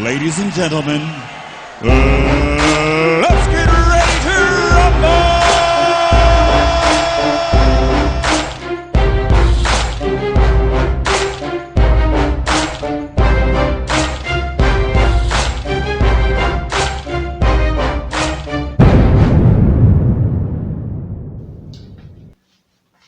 Ladies and gentlemen, let's get ready to rumble!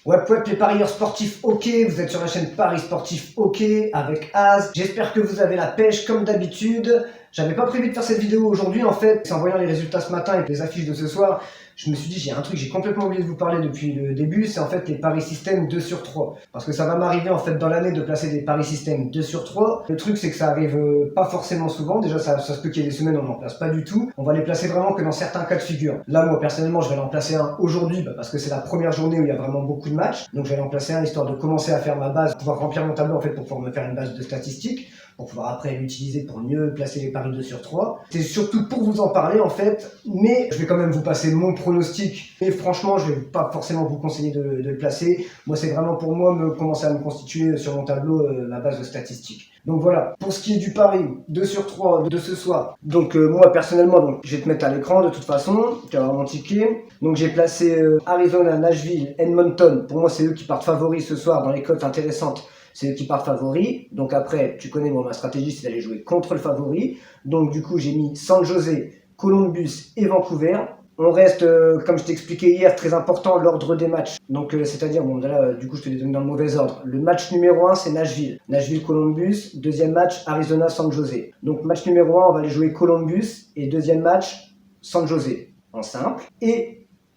Ouais, les parieurs sportifs ok, vous êtes sur la chaîne Paris Sportif ok avec Az. J'espère que vous avez la pêche comme d'habitude. J'avais pas prévu de faire cette vidéo aujourd'hui en fait. En voyant les résultats ce matin et les affiches de ce soir, je me suis dit j'ai un truc, j'ai complètement oublié de vous parler depuis le début, c'est en fait les paris système 2 sur 3. Parce que ça va m'arriver en fait dans l'année de placer des paris système 2 sur 3. Le truc c'est que ça arrive pas forcément souvent, déjà ça se peut qu'il y ait des semaines où on n'en place pas du tout. On va les placer vraiment que dans certains cas de figure. Là moi personnellement je vais en placer un aujourd'hui parce que c'est la première journée où il y a vraiment beaucoup de matchs. Donc je vais en placer un histoire de commencer à faire ma base, pour pouvoir remplir mon tableau en fait pour pouvoir me faire une base de statistiques, pour pouvoir après l'utiliser pour mieux placer les paris 2 sur 3. C'est surtout pour vous en parler en fait, mais je vais quand même vous passer mon pronostic. Et franchement, je vais pas forcément vous conseiller de le placer. Moi, c'est vraiment pour moi commencer à me constituer sur mon tableau ma base de statistiques. Donc voilà, pour ce qui est du pari 2 sur 3 de ce soir. Donc moi personnellement, donc, je vais te mettre à l'écran de toute façon, tu vas avoir mon ticket. Donc j'ai placé Arizona, Nashville, Edmonton. Pour moi, c'est eux qui partent favoris ce soir dans les cotes intéressantes. C'est eux qui partent favoris. Donc après, tu connais ma stratégie, c'est d'aller jouer contre le favori. Donc du coup, j'ai mis San José, Columbus et Vancouver. On reste, comme je t'ai expliqué hier, très important, l'ordre des matchs. Donc c'est-à-dire, bon là, du coup, je te les donne dans le mauvais ordre. Le match numéro 1, c'est Nashville. Nashville-Columbus. Deuxième match, Arizona-San José. Donc match numéro 1, on va aller jouer Columbus. Et deuxième match, San José, en simple. Et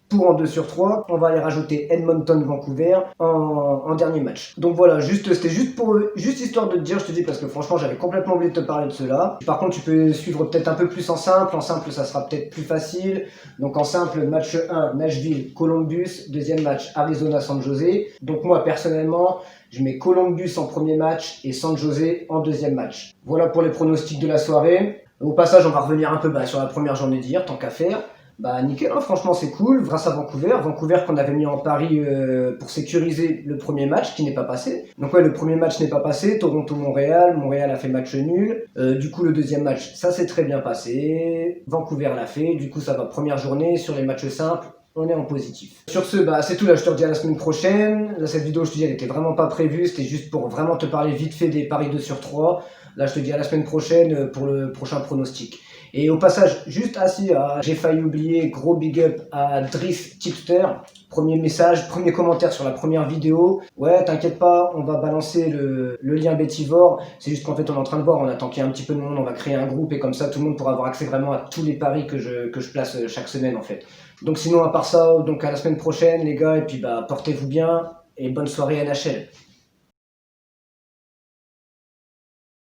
pour en 2 sur 3, on va aller rajouter Edmonton-Vancouver en dernier match. Donc voilà, c'était juste histoire de te dire, je te dis, parce que franchement j'avais complètement oublié de te parler de cela. Par contre tu peux suivre peut-être un peu plus en simple ça sera peut-être plus facile. Donc en simple, match 1, Nashville-Columbus, deuxième match Arizona-San José. Donc moi personnellement, je mets Columbus en premier match et San José en deuxième match. Voilà pour les pronostics de la soirée. Au passage, on va revenir un peu sur la première journée d'hier, tant qu'à faire. Nickel, hein, franchement c'est cool, grâce à Vancouver qu'on avait mis en pari pour sécuriser le premier match qui n'est pas passé. Donc ouais, le premier match n'est pas passé, Toronto-Montréal a fait match nul. Du coup le deuxième match, ça s'est très bien passé, Vancouver l'a fait, du coup ça va première journée, sur les matchs simples, on est en positif. Sur ce, c'est tout, là je te redis à la semaine prochaine. Là cette vidéo je te dis elle était vraiment pas prévue, c'était juste pour vraiment te parler vite fait des paris 2 sur 3. Là je te dis à la semaine prochaine pour le prochain pronostic. Et au passage, juste j'ai failli oublier, gros big up à Drift Tipster. Premier message, premier commentaire sur la première vidéo. Ouais, t'inquiète pas, on va balancer le lien Betivore. C'est juste qu'en fait, on est en train de voir, on attend qu'il y ait un petit peu de monde, on va créer un groupe et comme ça, tout le monde pourra avoir accès vraiment à tous les paris que je place chaque semaine en fait. Donc sinon, à part ça, donc à la semaine prochaine les gars, et puis portez-vous bien et bonne soirée NHL.